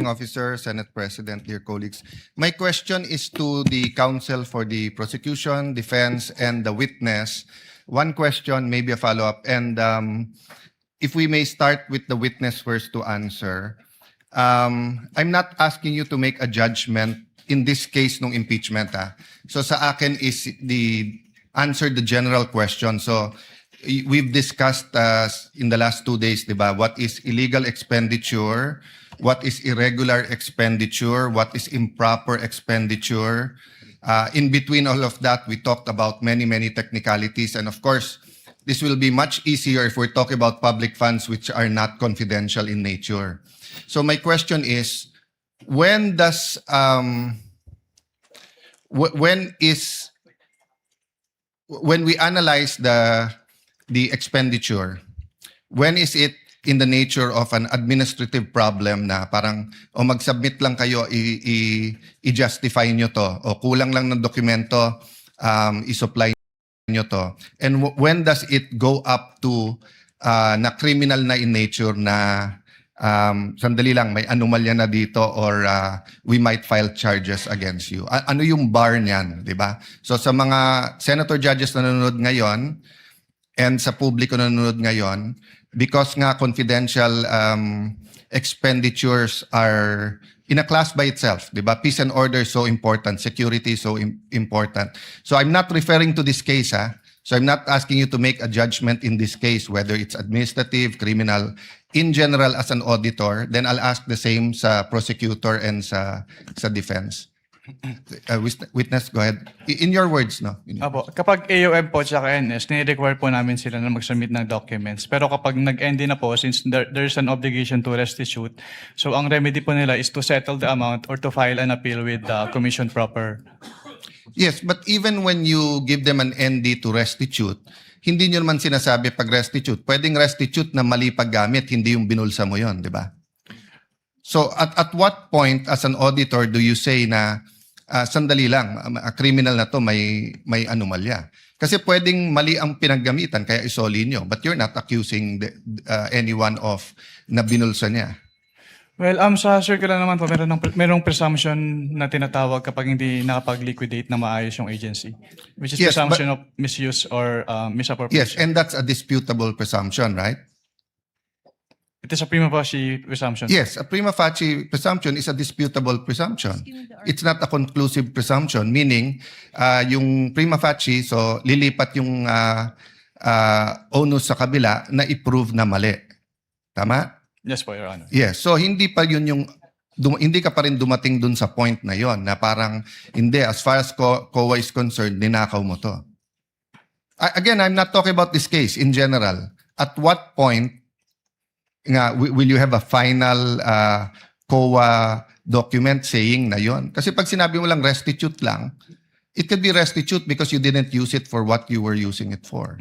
Officer, Senate President, dear colleagues. My question is to the counsel for the prosecution, defense, and the witness. One question, maybe a follow-up. And if we may start with the witness first to answer. I'm not asking you to make a judgment in this case ng impeachment. So sa akin is the answer the general question. So we've discussed in the last 2 days, diba, what is illegal expenditure, what is irregular expenditure, what is improper expenditure. In between all of that, we talked about many technicalities. And of course, this will be much easier if we're talking about public funds which are not confidential in nature. So my question is, when we analyze the expenditure, when is it in the nature of an administrative problem na parang o mag-submit lang kayo, i-justify nyo to, o kulang lang ng dokumento, i-supply nyo to. And when does it go up to na criminal na in nature na sandali lang, may anomalya na dito or we might file charges against you? Ano yung bar niyan, di ba? So sa mga senator judges na nanonood ngayon and sa publiko na nanonood ngayon, because nga confidential expenditures are in a class by itself, di ba? Peace and order is so important, security is so important. So I'm not referring to this case, So I'm not asking you to make a judgment in this case, whether it's administrative, criminal. In general, as an auditor, then I'll ask the same sa prosecutor and sa defense. Witness, go ahead. In your words, no? Apo, kapag AOM po at NS, ni-require po namin sila na mag-submit ng documents. Pero kapag nag-end na po, since there's an obligation to restitute, so ang remedy po nila is to settle the amount or to file an appeal with the commission proper. Yes, but even when you give them an ND to restitute, hindi nyo naman sinasabi pag restitute. Pwedeng restitute na mali paggamit, hindi yung binulsa mo yon, di ba? So at what point as an auditor do you say na sandali lang, criminal na to, may anomalya? Kasi pwedeng mali ang pinaggamitan, kaya isoli nyo. But you're not accusing anyone of na binulsa niya. Well, sa circular naman po, merong presumption na tinatawag kapag hindi nakapag-liquidate na maayos yung agency, which is presumption of misuse or misappropriation. Yes, and that's a disputable presumption, right? It is a prima facie presumption. Yes, a prima facie presumption is a disputable presumption. It's not a conclusive presumption, meaning yung prima facie, so lilipat yung onus sa kabila na i-prove na mali. Tama? Yes po, Your Honor. Yes, so hindi pa yun yung hindi ka pa rin dumating dun sa point na yon na parang hindi, as far as COA is concerned, ninakaw mo to. Again, I'm not talking about this case in general. At what point nga will you have a final COA document saying na yon? Kasi pag sinabi mo lang restitute lang, it could be restitute because you didn't use it for what you were using it for.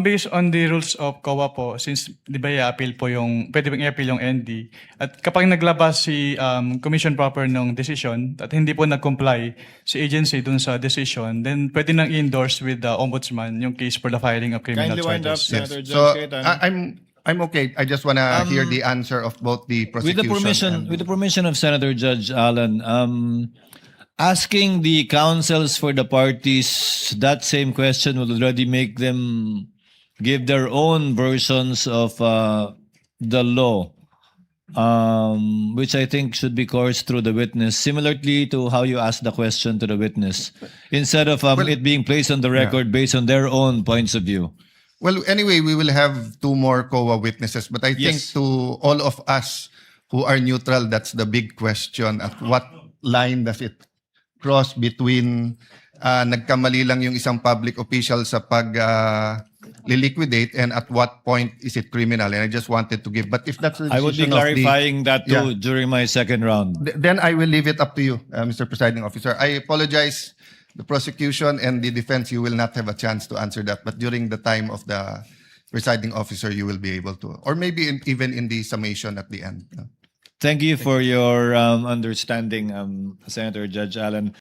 Based on the rules of COA po, since di ba i-appeal po yung, pwede bang i-appeal yung ND, at kapag naglabas si commission proper ng decision at hindi po nag-comply si agency dun sa decision, then pwede nang i-endorse with the ombudsman yung case for the filing of criminal Kindly wind up, charges. Senator So Judge Cayetano. I'm okay. I just want to hear the answer of both the prosecution With the permission of Senator Judge Allen, asking the counsels for the parties that same question will already make them give their own versions of the law, which I think should be coursed through the witness, similarly to how you asked the question to the witness, instead of it being placed on the record based on their own points of view. Well, anyway, we will have 2 more COA witnesses, but I think Yes. to all of us who are neutral, that's the big question. At what line does it cross between nagkamali lang yung isang public official sa liquidate and at what point is it criminal? And I just wanted to give, but if that's the I would be decision of clarifying that too during my second round. then I will leave it up to you, Mr. Presiding Officer. I apologize, the prosecution and the defense, you will not have a chance to answer that, but during the time of the presiding officer, you will be able to, or maybe even in the summation at the end. Thank you for your understanding, Senator Judge Allen.